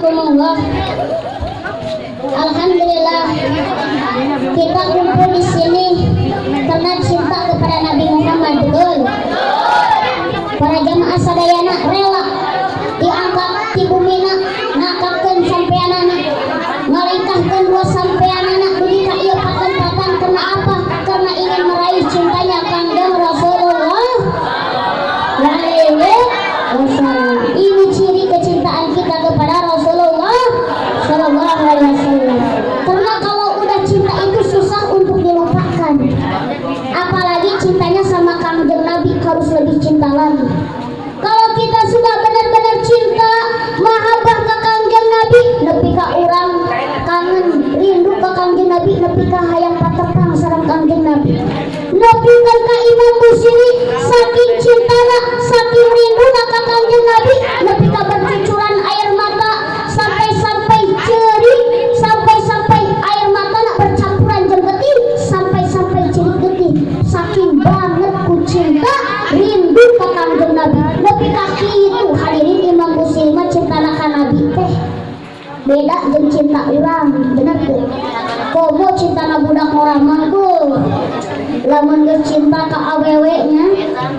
Rasulullah. Alhamdulillah kita kumpul di sini karena cinta kepada Nabi Muhammad, betul? Para jamaah sadayana rela diangkat di bumina ngakapkeun sampeanana ngalingkahkeun dua sampeanana dugi ka ieu patang-patang karena apa? Karena ingin meraih cintanya Kangjeng Rasulullah. Ini ciri kecintaan kita kepada Rasulullah Sallallahu Alaihi Wasallam. Karena kalau udah cinta itu susah untuk dilupakan. Apalagi cintanya sama Kangjeng Nabi harus lebih cinta lagi. Kalau kita sudah benar-benar cinta, mahabbah ke Kangjeng Nabi, nepi ka urang kangen rindu ke Kangjeng Nabi, nepi ka hayang patepang sareng Kangjeng Nabi. Nepi ka Imam Busiri saking cintana, saking rindu ka Kangjeng Nabi, nepi ka bercucuran air mata sampai-sampai ceri, sampai-sampai air mata nak bercampuran jeung getih, sampai-sampai ceri getih. Saking banget ku cinta rindu ka Kangjeng Nabi. Nepi ka kitu hadirin Imam Busiri mah cintana ka Nabi teh beda jeung cinta urang, bener teu? Komo cintana budak orang mah tuh lamun geus cinta ka awewe nya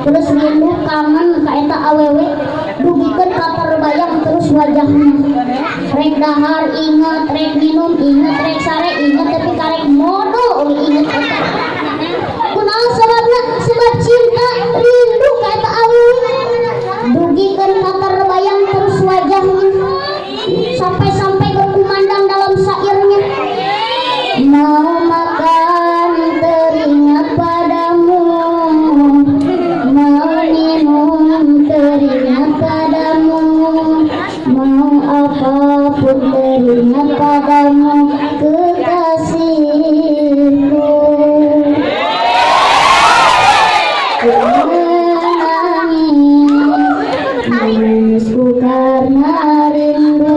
terus rindu kangen ka eta awewe dugikeun ka terbayang terus wajahnya rek dahar inget, rek minum inget, rek sare inget, tapi karek modal inget eta kunaon sababna? Sebab cinta rindu ka eta awewe dugikeun ka terbayang terus wajahnya sampai-sampai berkumandang dalam syairnya, mau makan teringat padamu, mau minum teringat padamu, mau apapun teringat padamu, kekasihku. Menangisku karena rindu,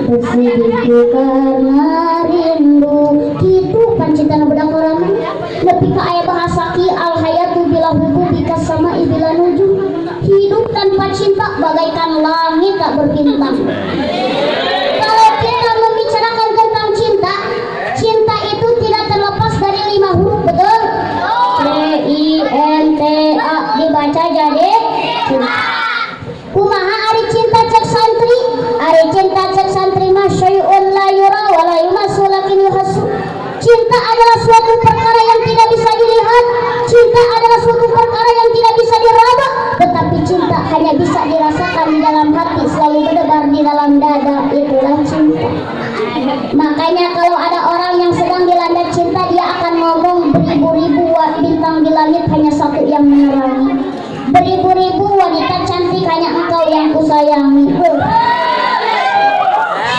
bersedihku karena rindu. Kitu pancitana budak orang nepi ka aya bahasa ki al hayatu bila hubu bika sama ibila nuju. Hidup tanpa cinta bagaikan langit tak berbintang. Kalau kita membicarakan tentang cinta, cinta itu tidak terlepas dari 5 huruf, betul? C-I-N-T-A dibaca jadi cinta. Kumaha ari cinta cek santri? Ari cinta cek santri mah syai'un la yura wa la yumasu lakin yuhasu. Cinta adalah suatu perkara yang tidak bisa dilihat. Cinta adalah suatu perkara yang tidak bisa diraba. Tetapi cinta hanya bisa dirasakan di dalam hati, selalu berdebar di dalam dada. Itulah cinta. Makanya kalau ada orang yang sedang dilanda cinta, dia akan ngomong beribu-ribu bintang di langit hanya satu yang menerangi. Beribu-ribu wanita cantik hanya engkau yang kusayangi.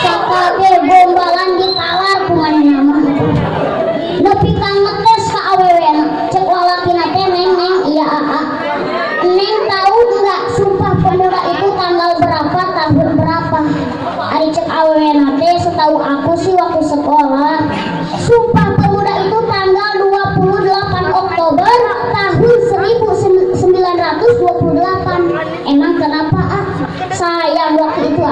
Sakabe gombalan ditalar kumanehna mah. Nepi ka ngetes ka awewena, cek lalakina teh neng iya aa. Neng tahu enggak sumpah pemuda itu tanggal berapa, tahun berapa? Ari cek awewena teh setahu aku sih waktu sekolah. Sumpah pemuda itu tanggal 28 Oktober tahun 1928. Emang kenapa sayang waktu itu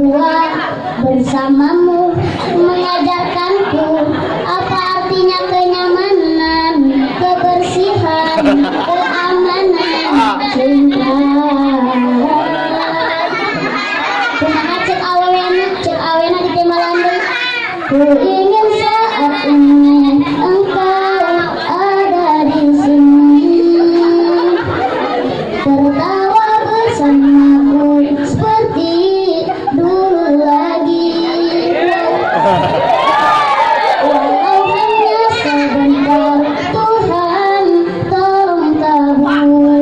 tua bersamamu mengajarkanku apa artinya kenyamanan, kebersihan, keamanan, cinta. Kumaha cek awena di tema landung. Ku ingin saat ini engkau ada di sini, tertawa bersamaku seperti dulu lagi. Walau hanya sebentar, Tuhan tolong kabulkanlah.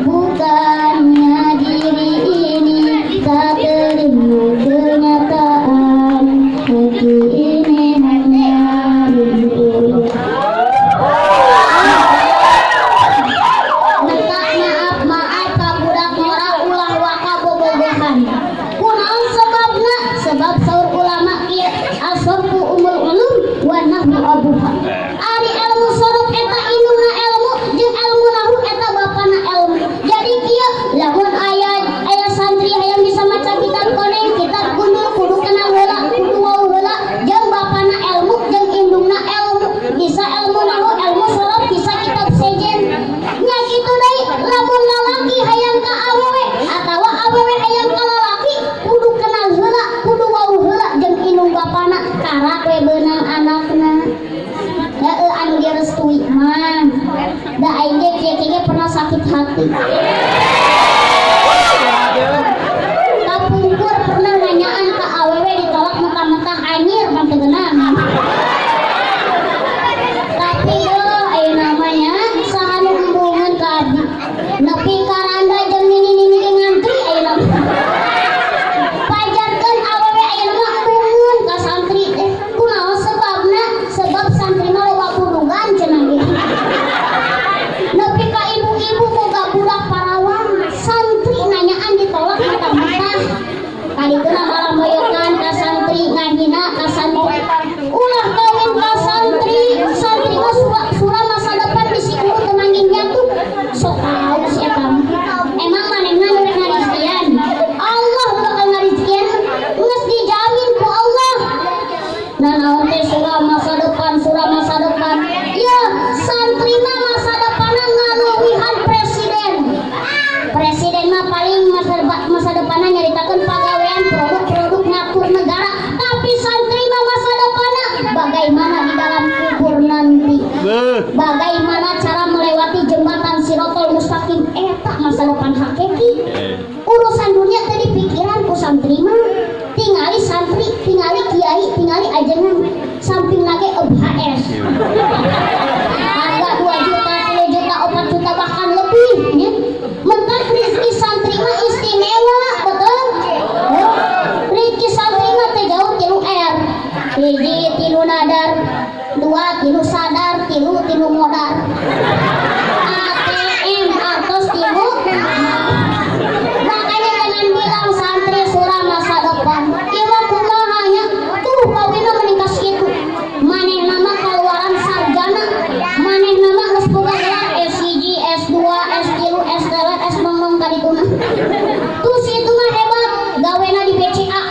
Bukannya diri ini tak terima kenyataan, hati ini hanya rindu. Maaf ka budak ngora ulah waka bobogohan. Kunaon sebabna? Sebab saur ulama kieu asorku umul ulum wa nahnu abuha. Ari ilmu sorok eta indungna ilmu jeung ilmu nahu eta bapana ilmu. Jadi kieu lamun aya santri hayang bisa maca kitab koneng, kitab gundul kudu kenal heula, kudu wau heula jeung bapana ilmu jeung indungna ilmu. Bisa ilmu nahu, ilmu sorok, bisa kitab sejen. Nya kitu deui lamun lalaki hayang ka awewe atawa awewe hayang ka lalaki kudu kenal heula, kudu wau heula jeung indung bapana karak we beunang anakna. Heueuh anu direstui mah. Da aing ge kieu pernah sakit hati. Kapungkur pernah nanyaan ka awewe ditolak mentah-mentah anyir mah teu geunang. Tapi aya namanya saha nu embungeun ka abdi. Nepi ka randa jeung nini-nini ngantri aya namanya. Pajarkeun awewe aya nama embungeun ka santri teh. Kunaon sebabna? Sebab santri mah loba kudugan cenah ge. Nepi ka ibu-ibu boga budak parawang, santri nanyaan ditolak mentah-mentah. Kadikeuna malah moyokan ka santri, ngahina ka santri. Ulah kawin ka santri, santri mah sura masa depan bisi urut temangging jatuh. Sok tahu si eta. Emang manehna nu rek ngarizkian? Allah bakal ngarizkian, geus dijamin ku Allah. Nanaon teh sura masa depan. Ya, santri mah masa depanna ngaluwihan presiden. Presiden mah paling masa depanna nyaritakeun pagawean produk-produk ngatur negara, tapi santri mah masa depanna bagaimana di dalam kubur nanti. Bagaimana cara melewati jembatan Sirotol Mustaqim, eta masa depan hakiki. Urusan dunia tadi pikiran ku santri mah tingali santri, tingali kiai, tingali ajengan, samping lagi EBHS. Harga 2 juta, 3 juta, 4 juta bahkan lebih ya. Mentah rezeki santri mah istimewa, betul? Rezeki santri mah teh jauh 3 R. 1 tilu nadar, 2 tilu sadar, 3 tilu modar. ATM artos tilu. Makanya jangan bilang santri surah masa depan. Ieu kumahanya tuh kawina meningkas kitu. Manehna mah kaluaran sarjana, manehna mah geus boga gelar S1, S2, S3, S3, S ka dituna. Tuh situ mah hebat, gawena di BCA.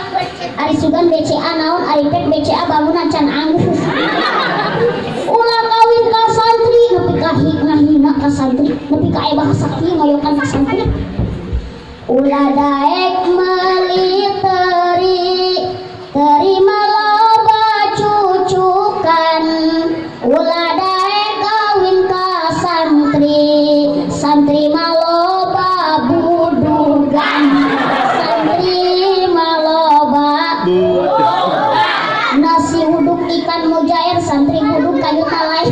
Ari sugan BCA naon, ari pek BCA bangunan can anggus. Ulah kawin ka santri, nepi ka ngahina ka santri, nepi ka aya bahasa kieu ngayokan ka santri. Ulah daek meuli terima loba cucukan. Ulah daek kawin ka santri mah loba budugan. Santri mah loba nasi uduk ikan mujair, santri buduk kayu talai.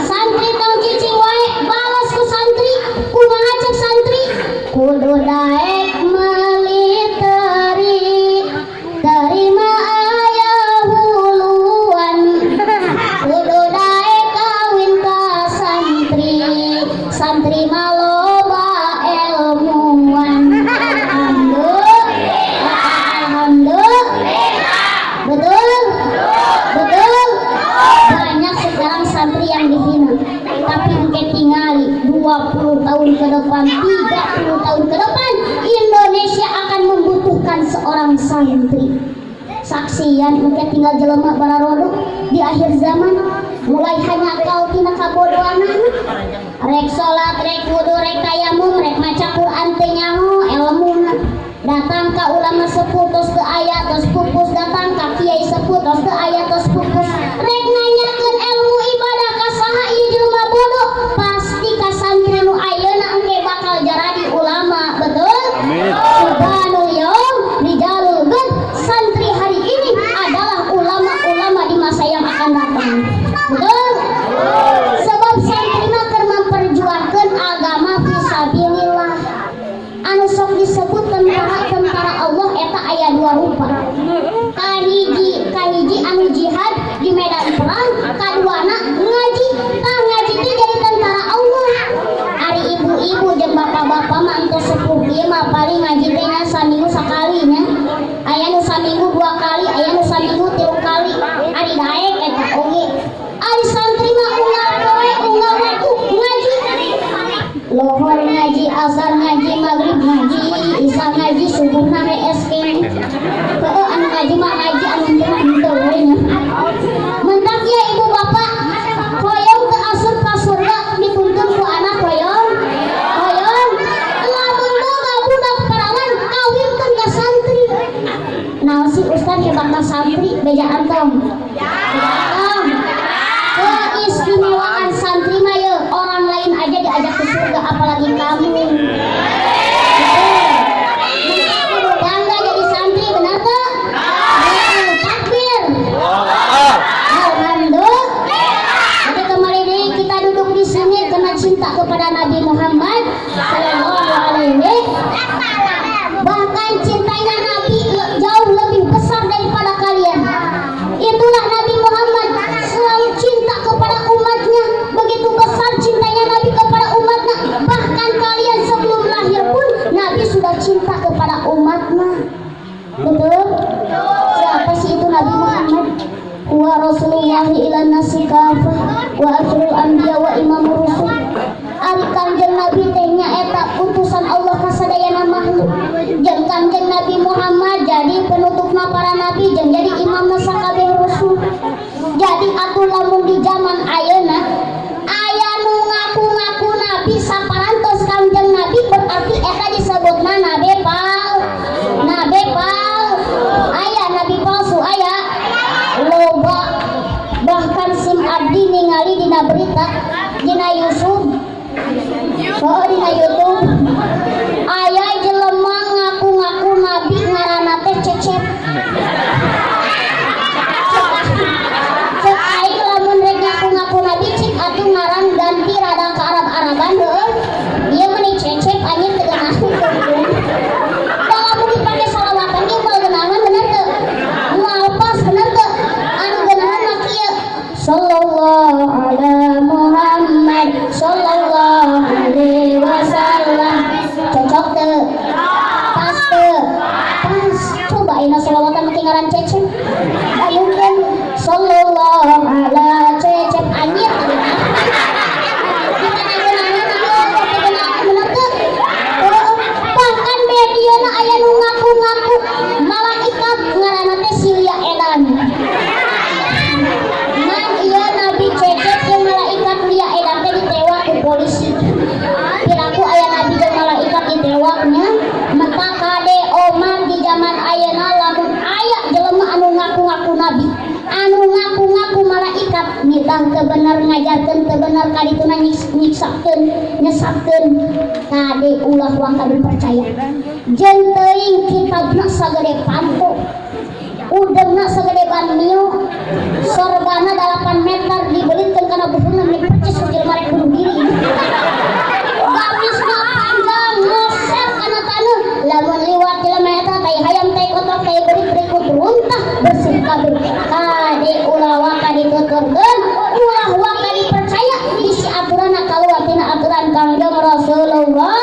Santri tong cicing wae balas ku santri, kumaha cek santri? Kudu daek meuli terima aya huluan. Kudu daek kawin ka santri mah loba ilmuwan. Alhamdulillah. Betul? Banyak depan, 30 tahun ke depan, Indonesia akan membutuhkan seorang santri. Saksian mungkin tinggal jelema bararodo di akhir zaman, mulai hanya kau tina kabodohan, rek salat, rek wudu, rek tayamum, rek maca Quran teh nyaho ilmuna. Datang ka ulama sepuh tos teu aya tos pupus, datang ka kiai sepuh tos teu aya tos pupus. Rek nanyakeun ilmu ibadah ka saha ieu jelema bodoh, pasti ka santri nu ayeuna engke bakal jadi ulama, betul? Amin. Subhanul yaum rijalul gad, santri hari ini adalah ulama-ulama di masa yang akan datang. Betul? Sebab santri mah keur memperjuangkeun agama fisabilillah. Anu sok disebut tentara Allah eta aya dua rupa. Kahiji anu jihad di medan perang, kaduana ngaji. Tah ngaji teh jadi tentara Allah. Ari ibu-ibu jeung bapak-bapak mah ento sepuh ieu mah paling ngaji teh nya saminggu sakali nya. Aya nu saminggu 2 kali, aya nu saminggu 3 kali. Ari daek eta oge. Ari santri mah unggal poe, unggal waktu ngaji. Lohor ngaji, asar ngaji, maghrib ngaji, isya ngaji, subuh nang SK. Heueuh anu ngaji mah ngaji, anu teu mah henteu we nya. Mentak ya ibu bapak, hoyong teu asup ka surga dituntun ku anak hoyong. Hoyong. Lamun boga budak perangan kawinkeun ka santri. Naon si ustaz hebat ka santri, bejaan tong. Bejaan. Keistimewaan santri mah ye, orang lain aja diajak ke surga apalagi kamu. Bangga jadi santri, benar tuh? Takbir. Alhamdulillah. Jadi kemarin ini kita duduk di sini karena cinta kepada Nabi Muhammad Sallallahu Alaihi Wasallam. Bahkan cintanya Nabi jauh lebih besar daripada kalian. Itulah Nabi Muhammad selalu cinta kepada umatnya. Begitu besar cintanya Nabi kepada umatnya. Bahkan kalian sebelum lahir pun Nabi sudah cinta kepada umatnya. Betul? Siapa sih itu Nabi Muhammad? Wa Rasulullahi ilan nasi kafah wa akhirul anbiya wa imamur rusul. Ari kanjeng Nabi tehnya eta utusan Allah ka sadayana makhluk. Jeung kanjeng Nabi Muhammad jadi penutupna para nabi jeung jadi imamna sakabeh rasul. Jadi atuh lamun di zaman ayeuna aya nu ngaku-ngaku nabi saparantos kanjeng Nabi berarti eta disebutna nabi palsu. Nabi palsu. Aya nabi palsu aya. Loba. Bahkan SIM Abdi ningali dina berita dina YouTube. Oh dina YouTube aya jelema ngaku-ngaku nabi ngaranna teh Cecep. Cek aing lamun rek ngaku-ngaku nabi cik atuh ngaran ganti rada ka Arab-Araban heueuh. Ieu meni Cecep anjeun teu geunaheun. Da lamun dipake salawatan ge moal geunaheun bener teu? Moal pas bener teu? Anu geunaheun mah kieu. Sallallahu ala Muhammad sallallahu alaihi wasallam. Cocok teu? Pas teu? Pas. Coba ayeuna salawatan make ngaran Cecep. Ayeuna sallallahu ala Cecep anjir. Bahkan mediana aya nu ngaku-ngaku malaikat ngaranna teh Silya Edan. Ngan ieu Nabi Cecep jeung malaikat Silya Edan teh ditewak ku polisi. Piraku aya nabi jeung malaikat ditewaknya, maka kade omat di zaman ayeuna lamun aya jelema anu ngaku-ngaku nabi, anu ngaku-ngaku malaikat, mitah teu bener ngajarkeun teu bener kadituna nyiksakeun, nyesatkeun, kade ulah wang kade percaya. Jeung teuing kitabna sagede pampo, udemna sagede ban mio, sorbana 8 meter dibelitkeun kana buhurna dipercis ku jelema rek bunuh diri. Gamisna panjang ngosep kana taneuh, lamun liwat jelema eta tai hayam tai kotor tai berit-berit runtah bersih kabeh. Kade ulah wang kade tuturkeun, ulah wang kade percaya bisi aturanna kaluar tina aturan Kangjeng Rasulullah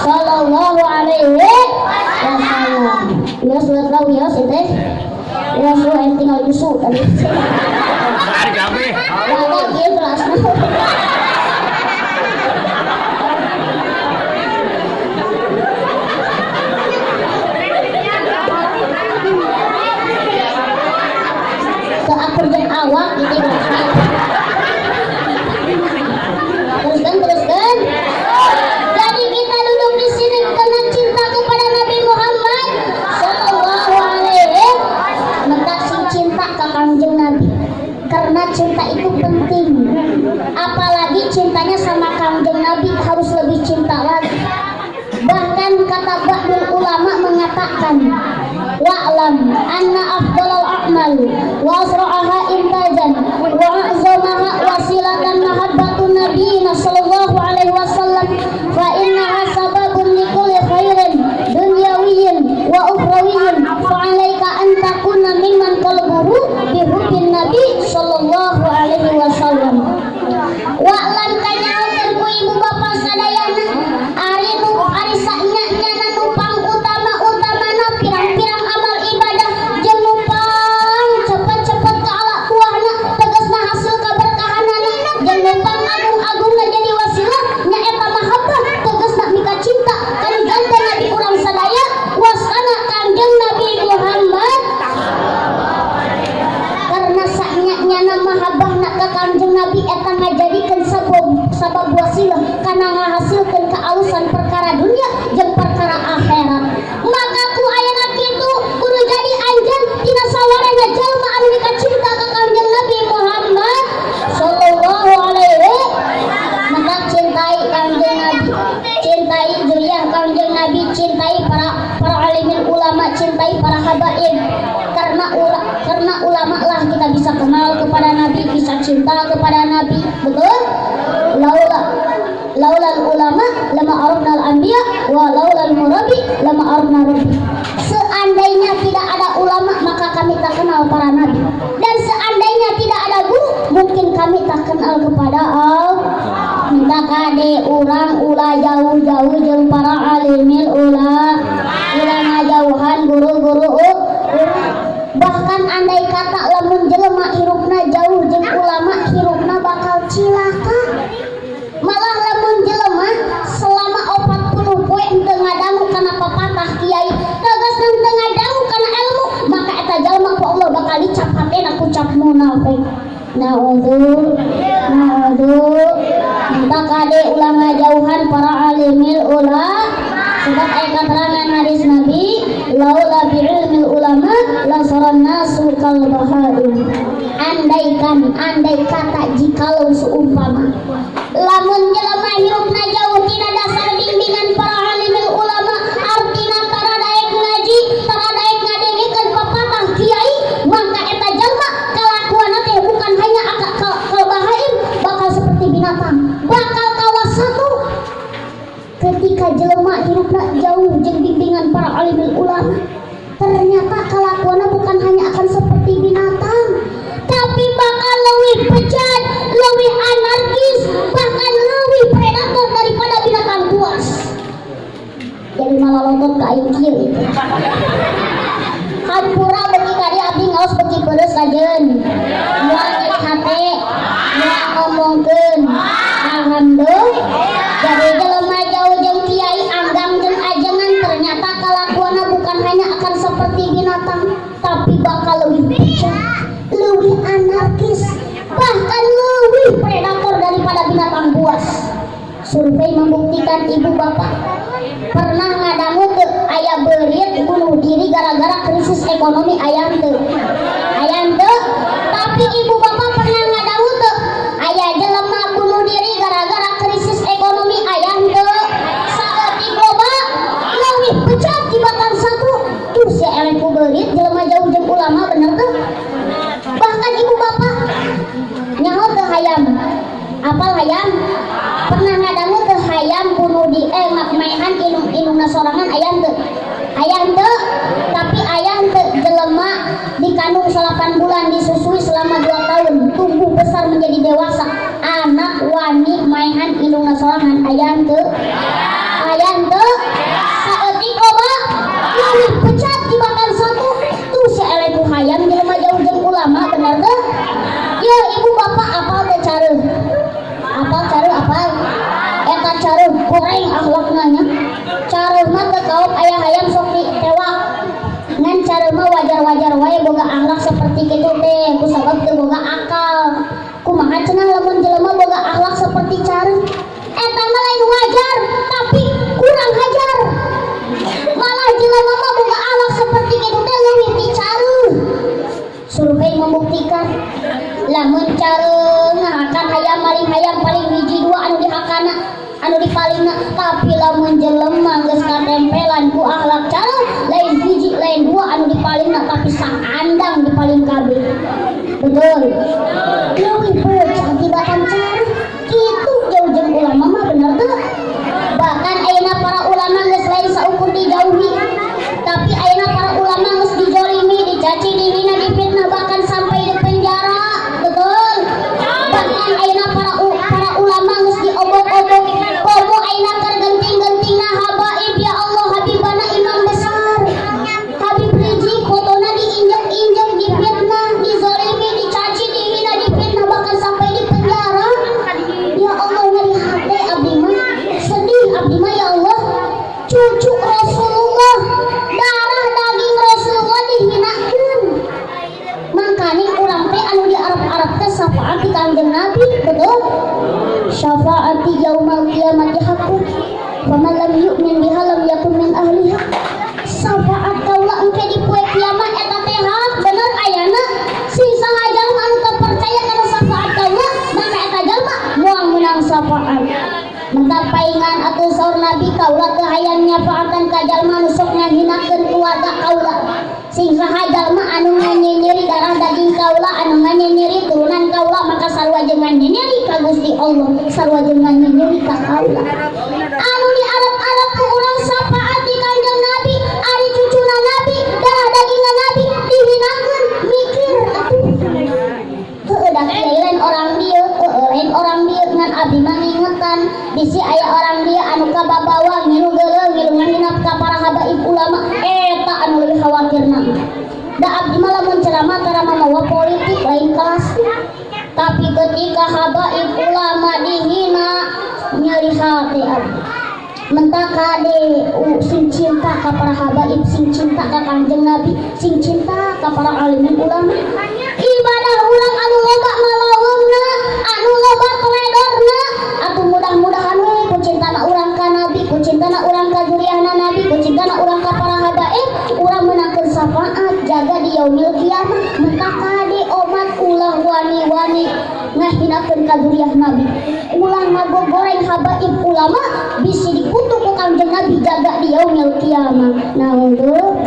sallallahu alaihi wasallam. Ya surat rawios teh. Ya surat tinggal usul tadi. Ada gawe. Ada kieu kelasna. Teruskan. Jadi kita duduk di sini karena cinta kepada Nabi Muhammad Sallallahu Alaihi Wasallam. Cinta ke Kanjeng Nabi. Karena cinta itu penting. Apalagi cintanya sama Kanjeng Nabi harus lebih cinta lagi. Bahkan kata ba'dul ulama mengatakan, wa'lam anna afdalal a'mal wa asra'aha intajan wa a'zamaha wasilatan mahabbatun nabiyina sallallahu alaihi wasallam fa innaha sababun likulli khairin dunyawiyyin wa ukhrawiyyin fa 'alaika an takuna mimman qalbuhu bi hubbin nabi sallallahu alaihi wasallam. Wa'lam kanyaokeun ku ibu bapak sadayana ari saknya numpang utama-utamana pirang-pirang amal ibadah jeung numpang cepet-cepet ka ala tuahna tegasna hasil kaberkahanana jeung numpang agung-agungna jadi wasilah nyaeta mahabbah tegasna mika cinta kana ganda Nabi urang sadaya wasana Kanjeng Nabi Muhammad karena saknya mahabbahna ka Kanjeng Nabi eta ngajadikeun sabab wasilah kana ngahasilkeun kaalusan perkara dunia jeung perkara akhirat. Maka ku ayeuna kitu kudu jadi anjeun tina sawarana jalma anu mika cinta ka Kanjeng Nabi Muhammad sallallahu alaihi. Maka cintai Kanjeng Nabi, cintai zuriyah Kanjeng Nabi, cintai para alimul ulama, cintai para habaib. Karena ulama lah kita bisa kenal kepada Nabi, bisa cinta kepada Nabi. Betul? Laulal ulama lama arafnal anbiya wa laulal murabi lama arafna rabbi. Seandainya tidak ada ulama maka kami tak kenal para nabi, dan seandainya tidak ada guru mungkin kami tak kenal kepada Allah. Minta kade urang ulah jauh-jauh jeung para alimil ulah ngajauhan guru-guru bahkan andai kata lamun jelema hirupna jauh jeung ulama hirupna bakal cilaka. Malah lamun jelema selama 40 poe henteu ngadangu kana papatah kiai tegasna henteu ngadangu kana ilmu maka eta jalma ku Allah bakal dicap hatena ku cap munafik. Naudzu minta kade ulang ngajauhan para alimil ula sebab aya keterangan hadis Nabi laula bi'ilmil ulama la saran nasu kal bahaim. Andai kata jikalau seumpama lamun jelema hirupna jauh tina dasar bimbingan para alimul ulama artina tara daek ngaji tara daek ngadengkeun papatah kiai maka eta jalma kalakuanna teh bukan hanya kal bahaim bakal seperti binatang bakal kawasatu. Ketika jelema hirupna jauh jeung bimbingan para alimul ulama ternyata kalakuanna bukan hanya akan seperti binatang tapi bakal leuwih bejat, leuwih anarkis, bahkan leuwih predator daripada binatang buas. Jadi malah lontot ka aing kieu itu. Hampura beuki ka dieu abdi ngaos beuki beureuh sajeun. Moal nyeri hate, moal ngomongkeun. Alhamdulillah. Jadi jelema jauh jeung kiai anggang jeung ajengan ternyata kalakuanna bukan hanya akan seperti binatang, tapi bakal leuwih bejat, leuwih anarkis, bahkan leuwih predator daripada binatang buas. Survei membuktikan ibu bapak pernah ngadangu ke aya beurit bunuh diri gara-gara krisis ekonomi aya teu tapi ibu bapak pernah ngadangu teu aya jelema bunuh diri gara-gara krisis ekonomi aya teu saeutik loba leuwih bejat tibatan satu tuh si eleh ku beurit jelema jauh jeung ulama bener teu. Bahkan ibu bapak nyaho teu hayam apal hayam pernah ngadangu teu hayam bunuh di maehan inungna sorangan aya teu tapi aya teu jelema dikandung 8 bulan disusui selama 2 tahun tumbuh besar menjadi dewasa anak wani maehan inungna sorangan aya teu saeutik loba leuwih becat dimakan satu tuh si eleh ku hayam jelema jauh jeung ulama bener teu. Ye ibu bapak apal teh careuh apal eta careuh goreng akhlakna nya careuh mah teu kaop aya hayam sok ditewak ngan careuh mah wajar-wajar wae boga akhlak seperti kitu teh kusabab teu boga akal sareng ngahakan hayam paling hiji dua anu dihakana anu dipalingna, tapi lamun jelema geus katempelan ku akhlak cara lain hiji lain dua anu dipalingna tapi saandang dipaling kabeh. Betul. Leuwih beujang tibatan cara kitu jeung ulama mah bener teu. Bahkan ayeuna para ulama geus lain saukur dijauhi, tapi ayeuna para ulama geus dijolimi, dicaci, dihina, difitnah, bahkan sampai di penjara. Betul. Bahkan ayeuna para ulama geus diobok-obok, komo ayeuna keur genting-gentingna habaib ya Allah, habibana imam besar. Habib Rizik fotona diinjek-injek, difitnah, dizalimi, dicaci, dihina, difitnah, bahkan sampai di penjara. Ya Allah, ngeri hati abdi mah, sedih abdi mah ya Allah. Cucu Rasulullah, darah daging Rasulullah dihinakeun. Makanya urang teh anu di Arab teh syafaat Kanjeng Nabi, betul? Syafaati yaumal qiyamati haqqun. Faman lam yu'min biha lam yakun min ahliha. Syafaat kaula engke di poe kiamat eta teh hak bener ayana. Si saha jalma anu teu percaya kana syafaat kaula, maka eta jalma moal menang syafaat. Mentak paingan atuh saur Nabi kaula teu hayang nyafaatan ka jalma nu sok ngahinakeun keluarga kaula. Sing saha jalma anu nganyenyeri darah daging kaula, anu nganyenyeri turunan kaula, maka sarua jeung nganyenyeri ka Gusti Allah, sarua jeung nganyenyeri ka kaula. Anu di Arab ku urang syafaat di Kanjeng Nabi, ari cucuna Nabi, darah dagingna Nabi dihinakeun, mikir atuh. Heueuh da kieu lain orang dieu, lain orang dieu ngan abdi mah ngingetan, bisi aya orang dieu anu kababawa ngilu geuleuh, ngilu ngahina ka para habaib ulama, eta anu leuwih khawatirna. Da abdi mah lamun ceramah mawa politik lain kelas. Tapi ketika habaib ulama dihina nyeri hati abdi. Mentak kade sing cinta ka para habaib, sing cinta ka Kanjeng Nabi, sing cinta ka para alimin ulama. Ibadah urang anu loba malaweungna, anu loba teledorna, atuh mudah-mudahan we ku cintana urang ka Nabi, ku cintana urang ka zuriyahna Nabi, ku cintana urang ka para habaib, urang menangkeun syafaat jaga di yaumil kiamah. Mentak kade umat ulah wani-wani ngahinakeun ka zuriyah Nabi, ulah ngagogoreng habaib ulama, bisi dikutuk ku Kanjeng Nabi jaga di yaumil kiamah. Nah untuk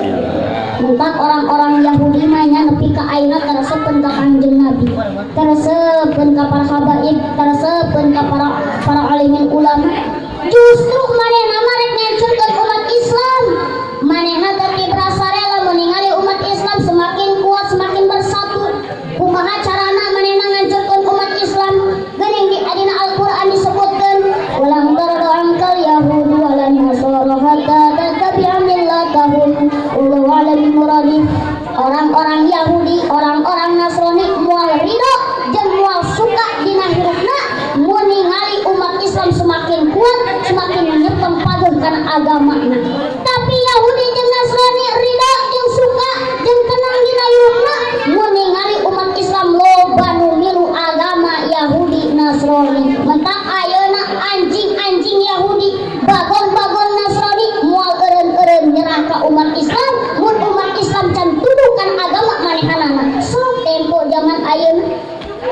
mentak orang-orang Yahudi mah nya nepi ka ayeuna karesepkeun ka Kanjeng Nabi, karesepkeun ka para habaib, karesepkeun ka para alimin ulama. Justru manehna mah rek nganculkeun umat Islam. Manehna teu berasa rela meningali umat Islam semakin kuat, semakin bersatu. Kumaha carana manehna nganculkeun umat Islam? Geuning di adina Al-Qur'an disebutkeun, "Walang tarda ankal yahudu walan nasara hatta tattabi'a millatahum." Wallahu a'lam bimuradi. Orang-orang Yahudi, orang-orang Nasrani moal ridho jeung moal suka dina hirupna mun ningali umat Islam semakin kuat, semakin nyepeng paduh kana agamana. Tapi Yahudi jeung Nasrani ridho jeung suka jeung tenang dina hirupna mun ningali umat Islam loba nu milu agama Yahudi Nasrani. Mentak ayeuna anjing-anjing Yahudi, bagon-bagon Nasrani moal eureun-eureun nyerah ka umat Islam mun umat Islam can tuduhkan agama manehanana. So tempo zaman ayeuna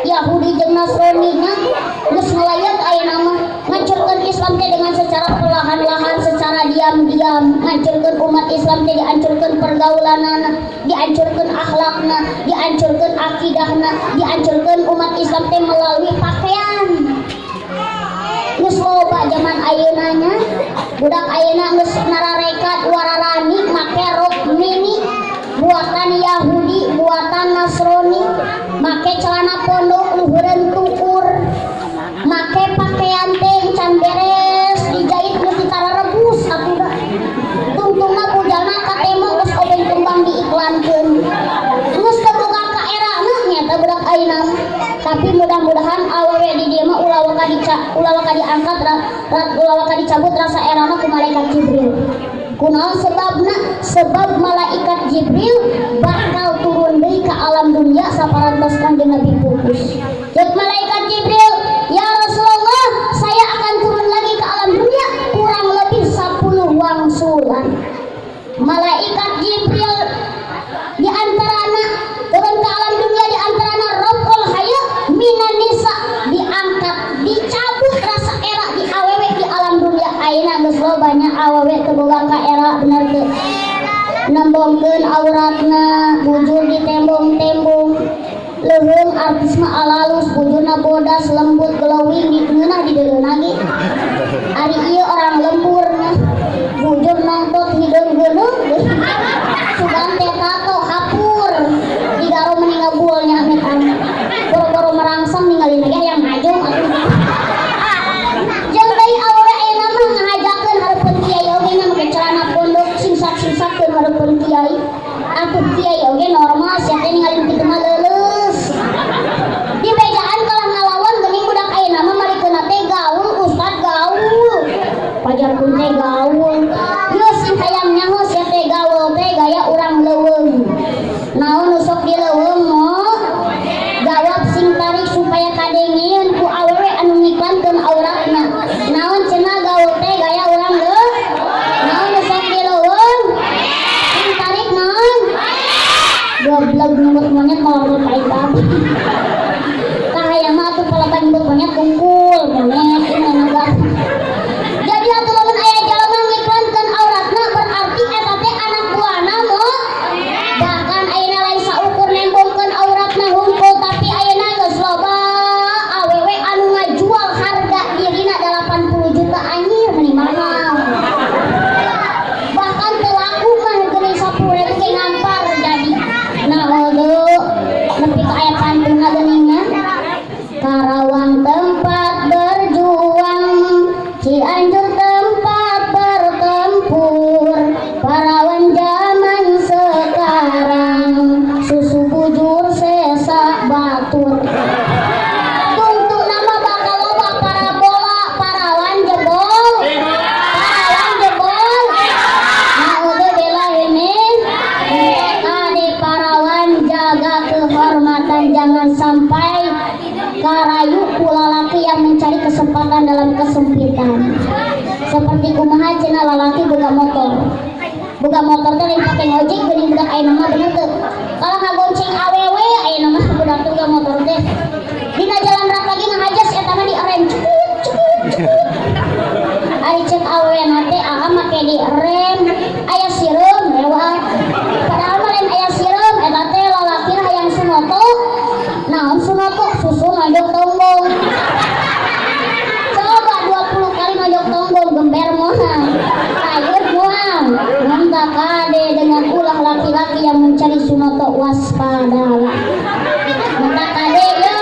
Yahudi jeung Nasrani nya geus ngalayat ayeuna mah ngancurkeun Islam teh dengan secara perlahan-lahan, secara diam-diam, ngancurkeun umat Islam teh dihancurkeun pergaulanana, dihancurkeun akhlakna, dihancurkeun akidahna, dihancurkeun umat Islam teh melalui pakaian. Geus loba zaman ayeuna nya budak ayeuna geus nararekat wararani make rok mini buatan Yahudi, buatan Nasrani, make celana pondok luhureun tukur, make pakaian teh can beres dijahit geus ditararebus atuh. Tungtungna bujalna katemo geus obeng kembang diiklankeun. Geus teboga ka erana nya budak ayeuna. Tapi mudah-mudahan awewe di dieu mah ulah ka diangkat ulah ka dicabut rasa erana ku malaikat Jibril. Kunaon sebabna? Sebab malaikat Jibril bakal turun deui ka alam dunia saparantos Kanjeng Nabi pupus. Jeung malaikat Jibril, "Ya Rasulullah, saya akan turun lagi ke alam dunia kurang lebih 10 wangsulan." Malaikat Jibril di antarana turun ke alam dunia di antarana Rabbul Hayya minan bener tuh nembongkeun auratna bujur di tembong-tembong leuheung artis mah alalus bujurna bodas lembut glowing di ngeunah di deuleuh ge ari ieu orang lembur mah bujur nongtot hideung geuneuh sugan teh tato hapur digaro meni ngabulnya amit-amit boro-boro merangsang ninggalin lagi yang ngajong atuh jeung deui awewe ayeuna mah ngahajakeun hareupeun kiai oge nya make celana pondok singsak-singsakkeun hareupeun kiai atuh kiai oge normal sia teh ninggalin kitu mah leuleus di bejaan kalah ngalawan geuning budak ayeuna mah marikeunna teh gaul ustad gaul pajarkeun teh gaul geus sing hayang nyaho sia teh gaul teh gaya urang leuweung naon nu sok dileuweung moh jawab sing tarik supaya kadengeun ku awewe anu ngiklankeun auratna naon cenah gaul teh gaya urang leuweung naon nu sok dileuweung sing tarik naon goblok nyebut monyet malah pahit banget kahayang mah atuh palaban nyebut monyet kungkul monyet ini naga jadi atuh lamun aya jalma ngiklankeun auratna berarti eta teh anak buahna moh bahkan ayeuna lain saukur nembongkeun auratna hungkul tapi ayeuna geus loba awewe anu ngajual harga dirina 80 juta anjir meni mahal bahkan teu laku mah geuning 10.000 ge ngampar jadi naodo nepi ka aya pantuna geuningna Karawang tempat berjuang Cianjur tempat bertempur parawan zaman sekarang susu bujur sesak batur tungtu nama bakal loba parabola parawan jebol naodo bela ini ade parawan jaga kehormatan jangan sampai karayu pula laki yang mencari kesempatan dalam kesempitan seperti kumaha cenah lalaki boga motor teh lain pake ngojek geuning budak ayeuna mah bener teu kalau ngagonceng awewe ayeuna mah budak teh boga motor teh dina jalan rak lagi ngahajas eta mah direm ari cek awewe na teh aha make direm aya sireum lewat padahal mah lain aya sireum eta teh lalaki hayang sunoto naon sunoto susu ngajok tonggong coba 20 kali ngajok tonggong gember moal ayut moal ngontak kade dengan ulah laki-laki yang mencari sunoto waspadalah ngontak kade yo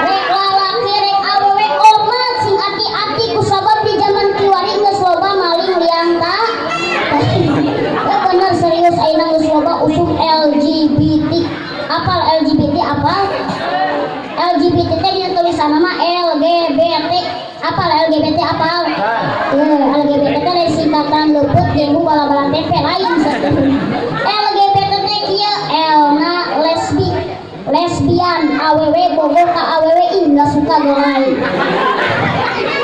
rek lalaki rek awewe omat sing ati-ati kusabab di zaman kiwari geus loba maling lianta ya bener serius ayeuna geus loba usum LGBT apal LGBT apal LGBT teh dina tulisan nama LGBT apal LGBT apal LGBT teh dari singkatan luput genggu bala-bala tempe lain satu LGBT teh kieu elna lesbian awewe bogo ka awewe ih enggak suka golai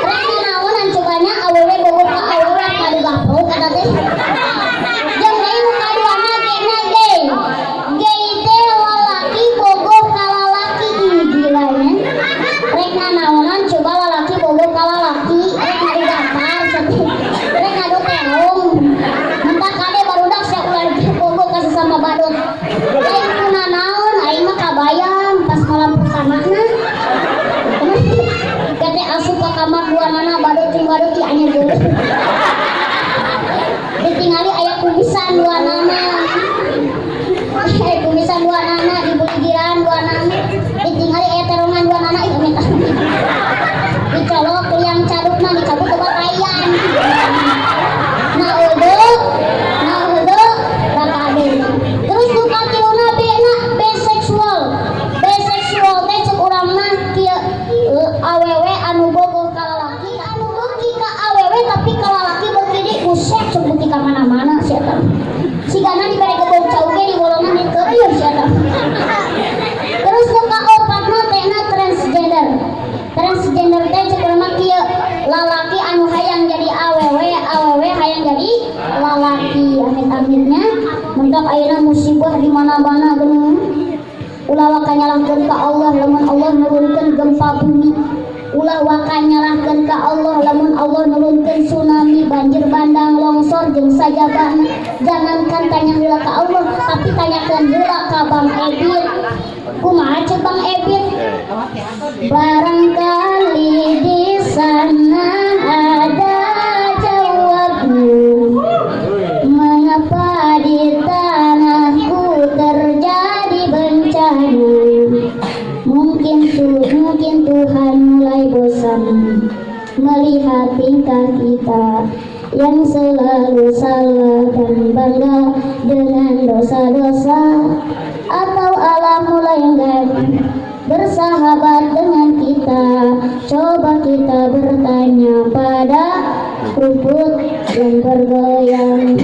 rek naonan cobanya awewe bogo ka awewe kadu gapro kata teh jeung lain kaduana gena gay teh lalaki bogo ka lalaki gila ya rek naonan coba lalaki bogo ka lalaki rek ngadu gampar rek ngadu terong mentah kade barudak sia ulah bogo ka sesama badut lain kuna naon aing mah kabayang pas malam pertamana kete asup ka kamar duanana badut jeung badut ieu anya geus ditingali aya kumisan duanana kumisan duanana di buligiran duanana ditingali aya terongan duanana ieu amit dicolok liang cadukna dicabut ke batayan naodo rakade terus duka tiluna biseksual teh cek urang mah kieu awewe anu bogoh ka lalaki anu beuki ka awewe tapi ka lalaki beuki di usek cek beuki ka mana-mana sia teh sigana dibere gebog cauge di bolongan di keur sia teh terus duka opatna tehna transgender teh cek urang mah kieu lalaki anu hayang jadi awewe hayang jadi lalaki amit-amitnya mentok ayeuna musibah di mana-mana geuning ulah waka nyalahkeun ka Allah lamun Allah nurunkeun gempa bumi ulah waka nyalahkeun ka Allah lamun Allah nurunkeun tsunami banjir bandang longsor motor jeung sajabana. Jangankan tanya heula ka Allah, tapi tanyakeun heula ka Bang Ebit. Kumaha ceuk Bang Ebit? Barangkali di sana ada jawabmu. Mengapa di tanahku terjadi bencana? Mungkin Tuhan mulai bosan melihat tingkah kita yang selalu salah dan bangga dengan dosa-dosa, atau alam mulai enggan bersahabat dengan kita. Coba kita bertanya pada rumput yang bergoyang.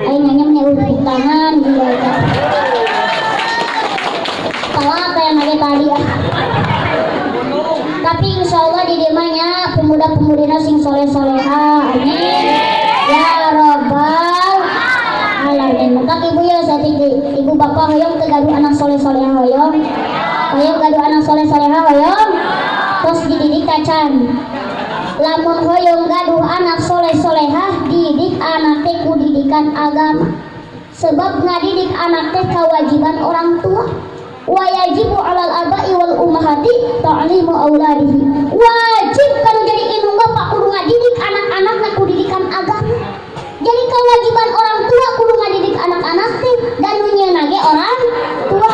Ayo nyanyi tepuk tangan juga. Salah kayak nage tadi ya. Tapi insya Allah di demanya pemuda-pemudina sing soleh-soleha. Amin ya robbal alamin. Tak ibu ya saat ibu bapak hoyong kegaduh anak soleh-soleha hoyong. Hoyong gaduh anak soleh-soleha hoyong. Terus dididik kacan. Lamun hoyong gaduh anak soleh-soleha, didik anak teh ku didikan agama. Sebab ngadidik anak teh kewajiban orang tua. Wa yajibu 'alal aba'i wal ummahati ta'limu auladihi. Wajib kan jadi indung bapak kudu ngadidik anak-anakna ku didikan agama. Jadi kewajiban orang tua kudu ngadidik anak-anak teh dan nunyeuna ge orang tua.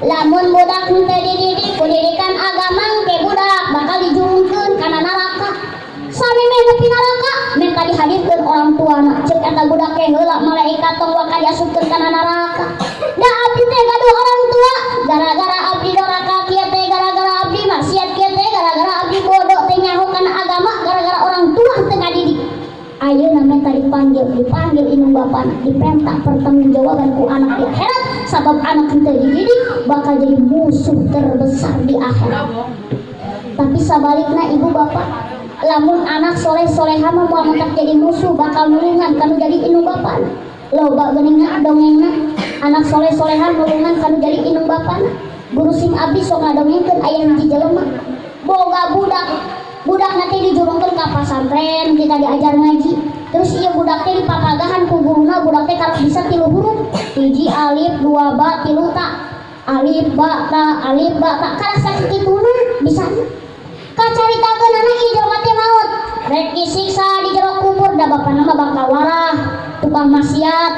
Lamun budak teu dididik ku didikan agama ke budak bakal dijungkeun kana neraka. Samemeh nepi neraka minta dihadirkeun orang tuana. Ceuk eta budak ke heula malaikat tong bakal diasupkeun kana neraka. Da abdi teh gaduh orang tua gara-gara abdi doraka kieu teh gara-gara abdi maksiat kieu teh gara-gara abdi bodoh teh nyaho kana agama gara-gara orang tua teu ngadidik. Ayeuna minta dipanggil indung bapana, diperintah pertanggungjawaban ku anak di akhirat. Sabab anak teu dididik bakal jadi musuh terbesar di akhirat. Tapi sabalikna ibu bapak, lamun anak soleh-soleha mah moal mentak jadi musuh bakal nulungan kanu jadi indung bapana. Loba geuningan dongengna anak soleh-soleha nulungan kanu jadi indung bapana. Guru sim abdi sok ngadongengkeun aya hiji jelema boga budak nanti dijurungkeun ka pasantren kita diajar ngaji. Terus ieu budak teh dipapagahan ku guruna, budak teh karek bisa 3 huruf. Hiji alif, 2 ba, 3 ta. Alif ba ta, alif ba ta. Karek sakituna bisa. Kacaritakeun anak ieu jelema teh maot. Rek disiksa di jero kubur da bapana mah bakal warah, tukang maksiat.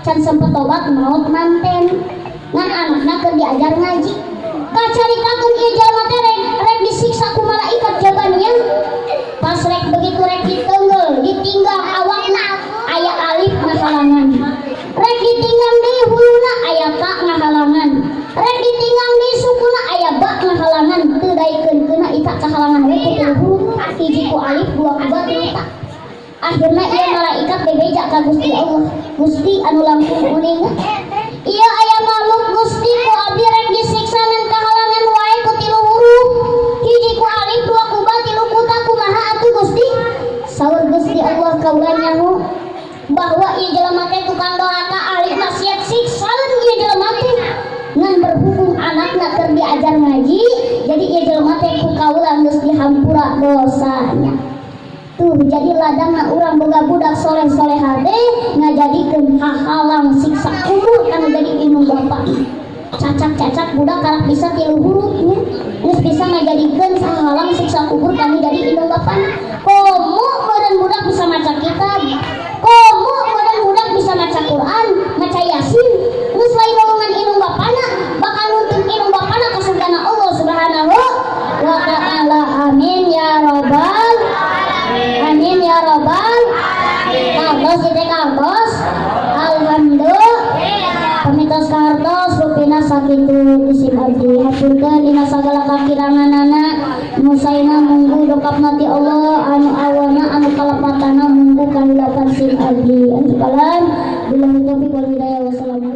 Can sempet tobat maot manten. Ngan anakna keur diajar ngaji. Kacaritakeun ieu jelema teh rek disiksa ku malaikat jabannya. Pas rek begitu rek diteungeul, ditinggal awakna aya alif ngahalangan. Rek ditinggal deui huluna aya ta ngahalangan. Rek ditinggal deui sukuna aya ba ngahalangan. Teu daekeun keuna ita kahalangan we ku 3 huruf. Hiji ku alif, 2 ku ba, 3 ta. Akhirna ieu malaikat bebeja ka Gusti Allah. Gusti anu langkung uning. Ieu aya makhluk Gusti ku abdi rek disiksa ngan kahalangan wae ku 3 huruf. Hiji ku alif, 2 ku ba, 3 ku ta. Kumaha atuh Gusti? Saur Gusti Allah kaula nyaho bahwa ieu jelema teh tukang doraka alif maksiat siksaeun ieu jelema teh ngan berhubung anakna keur diajar ngaji. Jadi ieu jelema teh ku kaula geus dihampura dosanya. Tuh jadi ladangna urang boga budak soleh-soleha teh ngajadikeun hahalang siksa kubur anu jadi indung bapak. Cacak-cacak budak karak bisa 3 huruf nya. Geus bisa ngajadikeun hahalang siksa kubur kanu jadi indung bapak. Komo meureun budak bisa maca kitab. Komo meureun budak bisa maca Quran, maca Yasin. Geus lain lolongan indung bapana bakal nuntun indung bapana ka surgana Allah Subhanahu wa taala. Amin ya rabbal amin ya robbal kartos itu kartos. Alhamdulillah pamitos kartos rupina sakitu isim abdi haturkeun dina sagala kakiranganana musaina munggu dokapna ti Allah anu awana anu kalepatana munggu kahilapan sim abdi anu kalan billahi taufiq wal hidayah wassalamu